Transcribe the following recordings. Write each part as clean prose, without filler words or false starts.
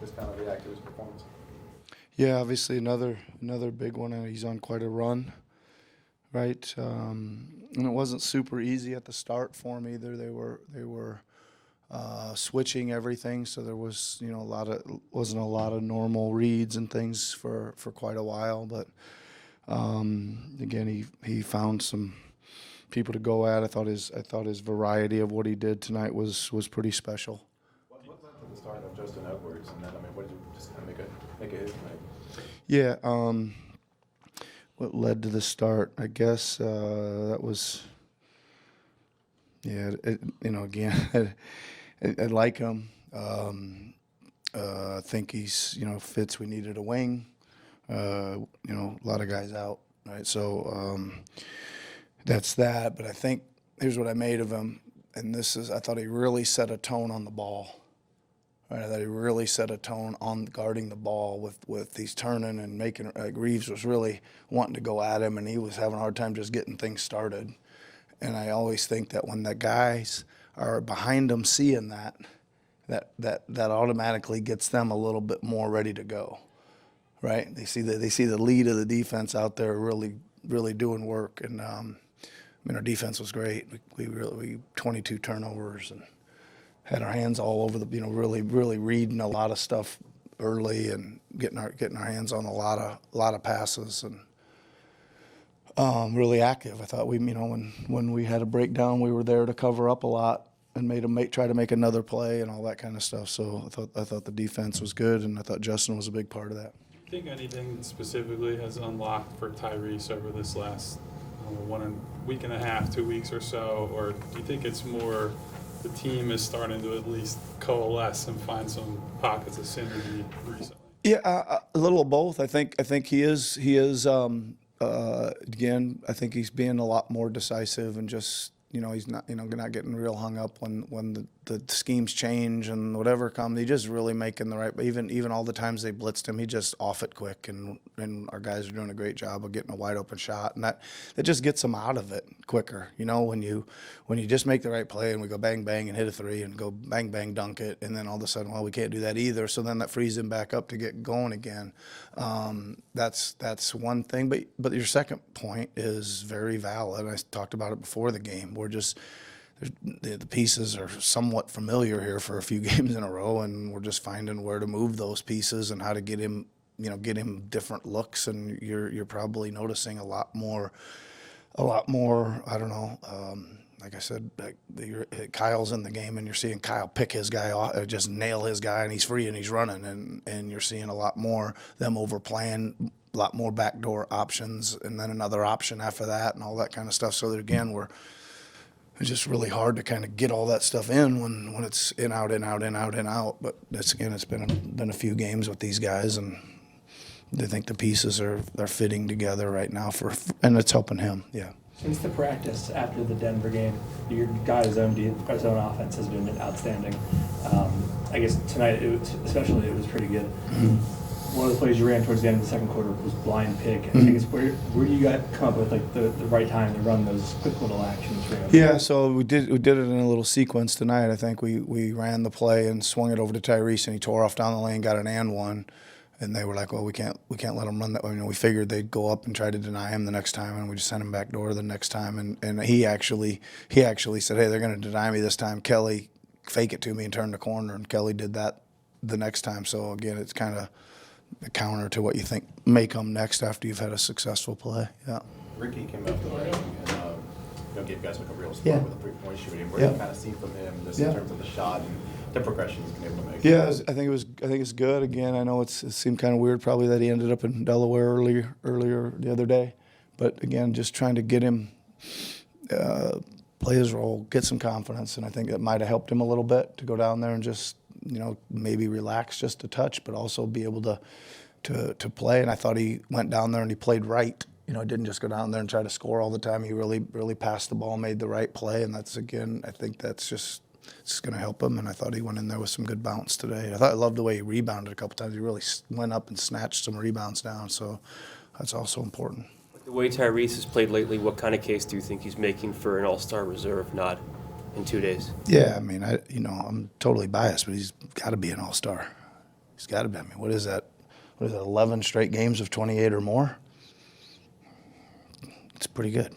just kind of react to his performance? Yeah, obviously another big one, and he's on quite a run, right? And it wasn't super easy at the start for him either. They were switching everything, so there was wasn't a lot of normal reads and things for quite a while. But again, he found some people to go at. I thought his variety of what he did tonight was pretty special. What led to the start of Justin Edwards, and then what did you just kind of make a hit tonight? Yeah, what led to the start? I guess that was, yeah. Again, I like him. I think he's fits. We needed a wing. A lot of guys out, right? So that's that. But I think here's what I made of him, and I thought he really set a tone on the ball. Right, I thought he really set a tone on guarding the ball with these turning and making. Reeves was really wanting to go at him, and he was having a hard time just getting things started. And I always think that when the guys are behind him seeing that automatically gets them a little bit more ready to go. Right? They see the lead of the defense out there really doing work, and our defense was great. We 22 turnovers and had our hands all over really reading a lot of stuff early and getting our hands on a lot of passes and really active. I thought when we had a breakdown, we were there to cover up a lot and try to make another play and all that kind of stuff. So I thought the defense was good, and I thought Justin was a big part of that. Do you think anything specifically has unlocked for Tyrese over this last week and a half, 2 weeks or so, or do you think it's more the team is starting to at least coalesce and find some pockets of synergy recently? Yeah, a little of both. I think he is. Again, I think he's being a lot more decisive and just he's not not getting real hung up when the schemes change and whatever comes. He just really making the right. Even all the times they blitzed him, he just off it quick, and our guys are doing a great job of getting a wide open shot, and that just gets them out of it quicker. When you just make the right play and we go bang bang and hit a three and go bang bang dunk it, and then all of a sudden, well, we can't do that either. So then that frees him back up to get going again. That's one thing. But your second point is very valid. I talked about it before the game. The pieces are somewhat familiar here for a few games in a row, and we're just finding where to move those pieces and how to get him different looks. And you're probably noticing a lot more. I don't know. Like I said, Kyle's in the game, and you're seeing Kyle pick his guy off, just nail his guy, and he's free and he's running, and you're seeing a lot more them overplaying, a lot more backdoor options, and then another option after that, and all that kind of stuff. So that again, it's just really hard to kind of get all that stuff in when it's in out in out in out in out. But it's been a few games with these guys, and they think the pieces they're fitting together right now and it's helping him. Yeah. Since the practice after the Denver game, your guys' own offense has been outstanding. I guess tonight, it was pretty good. Mm-hmm. One of the plays you ran towards the end of the second quarter was blind pick. Mm-hmm. I guess where do you guys come up with the right time to run those quick little actions? Yeah, so we did it in a little sequence tonight. I think we ran the play and swung it over to Tyrese, and he tore off down the lane, got an and one. And they were like, well, we can't let him run that way. We figured they'd go up and try to deny him the next time, and we just sent him back door the next time. And he actually said, hey, they're going to deny me this time. Kelly, fake it to me and turn the corner, and Kelly did that the next time. So again, it's kind of a counter to what you think may come next after you've had a successful play. Yeah. Ricky came out the ring and gave guys like a real spark with a three-point shooting. Where do you kind of see from him just in terms of the shot and the progression he's been able to make? Yeah, I think it's good. Again, I know it seemed kind of weird probably that he ended up in Delaware earlier the other day, but again, just trying to get him play his role, get some confidence, and I think that might have helped him a little bit to go down there and just maybe relax just a touch, but also be able to play. And I thought he went down there and he played right. Didn't just go down there and try to score all the time. He really passed the ball, made the right play, and I think that's just. It's going to help him, and I thought he went in there with some good bounce today. I loved the way he rebounded a couple times. He really went up and snatched some rebounds down, so that's also important. The way Tyrese has played lately, what kind of case do you think he's making for an all-star reserve nod in 2 days? Yeah, I mean, I'm totally biased, but he's got to be an all-star. He's got to be. I mean, what is that? What is it, 11 straight games of 28 or more? It's pretty good.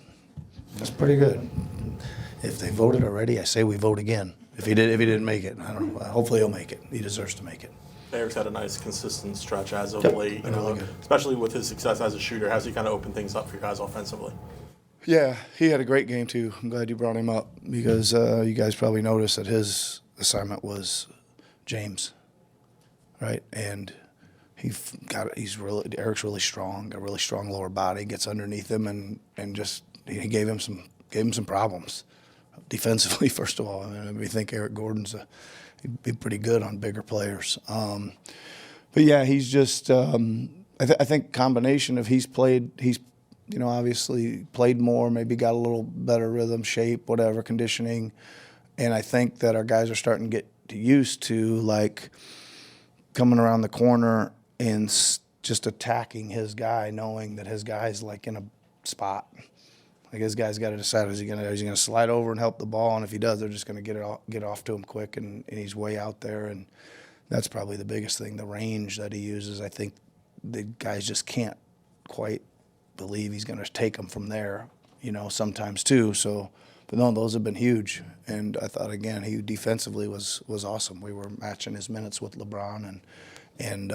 That's pretty good. If they voted already, I say we vote again. If he didn't make it, I don't know. Hopefully he'll make it. He deserves to make it. Eric's had a nice, consistent stretch as of Yep, late, been really good. especially with his success as a shooter. How's he kind of opened things up for you guys offensively? Yeah, he had a great game too. I'm glad you brought him up because you guys probably noticed that his assignment was James, right? And Eric's really strong, got a really strong lower body, gets underneath him and just he gave him some problems defensively. First of all, I mean, we think Eric Gordon's he'd be pretty good on bigger players. But yeah, he's just I think combination of he's obviously played more, maybe got a little better rhythm, shape, whatever, conditioning. And I think that our guys are starting to get used to, like, coming around the corner and just attacking his guy, knowing that his guy's, like, in a spot. Like, his guy's got to decide, is he gonna slide over and help the ball? And if he does, they're just going to get off to him quick, and he's way out there. And that's probably the biggest thing, the range that he uses. I think the guys just can't quite believe he's going to take them from there, sometimes too. So, but no, those have been huge. And I thought, again, he defensively was awesome. We were matching his minutes with LeBron, and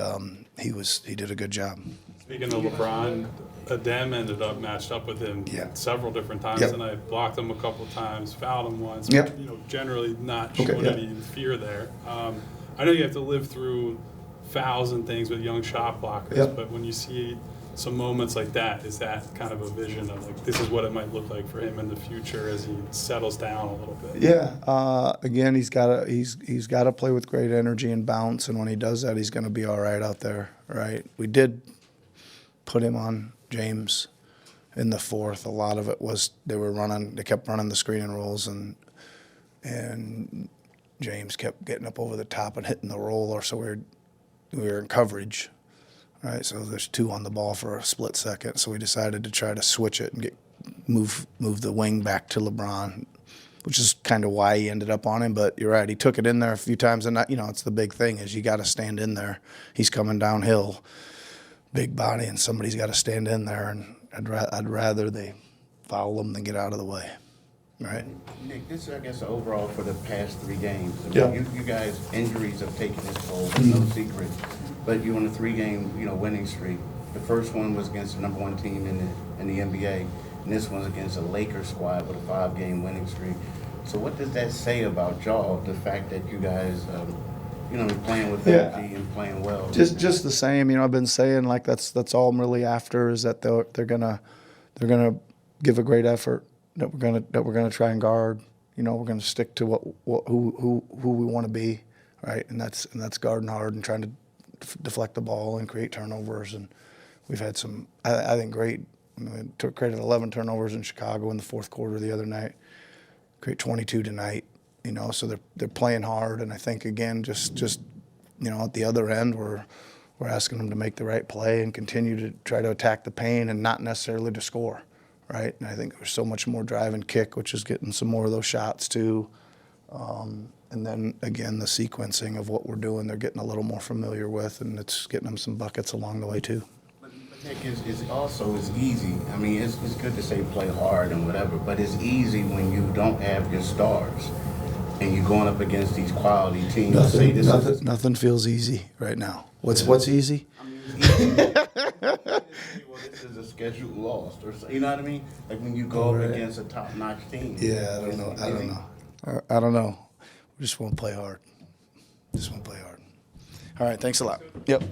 he did a good job. Speaking of LeBron, Adem ended up matched up with him several different times, Yep. and I blocked him a couple times, fouled him once. Yep. But, generally not Okay, showing yeah. any fear there. I know you have to live through fouls and things with young shot blockers, Yep. but when you see some moments like that, is that kind of a vision of, like, this is what it might look like for him in the future as he settles down a little bit? Yeah. Again, he's got to play with great energy and bounce, and when he does that, he's going to be all right out there. Right. We did put him on James in the fourth. A lot of it was they kept running the screen and rolls, and James kept getting up over the top and hitting the roller, so we were in coverage. Right, so there's two on the ball for a split second. So we decided to try to switch it and move the wing back to LeBron, which is kind of why he ended up on him. But you're right, he took it in there a few times, and it's the big thing is you got to stand in there. He's coming downhill, big body, and somebody's got to stand in there. And I'd rather they foul him than get out of the way. Right. Nick, this is, I guess, overall for the past 3 games. I Yeah. mean, you guys, injuries have taken its toll, no secret. But you're on a 3-game, winning streak. The first one was against the number 1 team in the NBA, and this one's against a Lakers squad with a 5-game winning streak. So what does that say about y'all? The fact that you guys, playing with energy and playing well. Just the same. I've been saying, like, that's all I'm really after is that they're gonna give a great effort. That we're gonna try and guard. We're gonna stick to who we want to be, right? And that's guarding hard and trying to deflect the ball and create turnovers. And we've had some, I think, great. Created 11 turnovers in Chicago in the fourth quarter the other night. Create 22 tonight. So they're playing hard. And I think again, just at the other end, we're asking them to make the right play and continue to try to attack the paint and not necessarily to score. Right, and I think there's so much more drive and kick, which is getting some more of those shots too. And then again, the sequencing of what we're doing, they're getting a little more familiar with, and it's getting them some buckets along the way too. But Nick, it's also easy. I mean, it's good to say play hard and whatever, but it's easy when you don't have your stars and you're going up against these quality teams. Nothing feels easy right now. What's easy? I mean, it's easy. Well, this is a scheduled loss, or you know what I mean? Like when you go up against a top-notch team. Yeah, I don't know. We just won't play hard. All right, thanks a lot. Yep.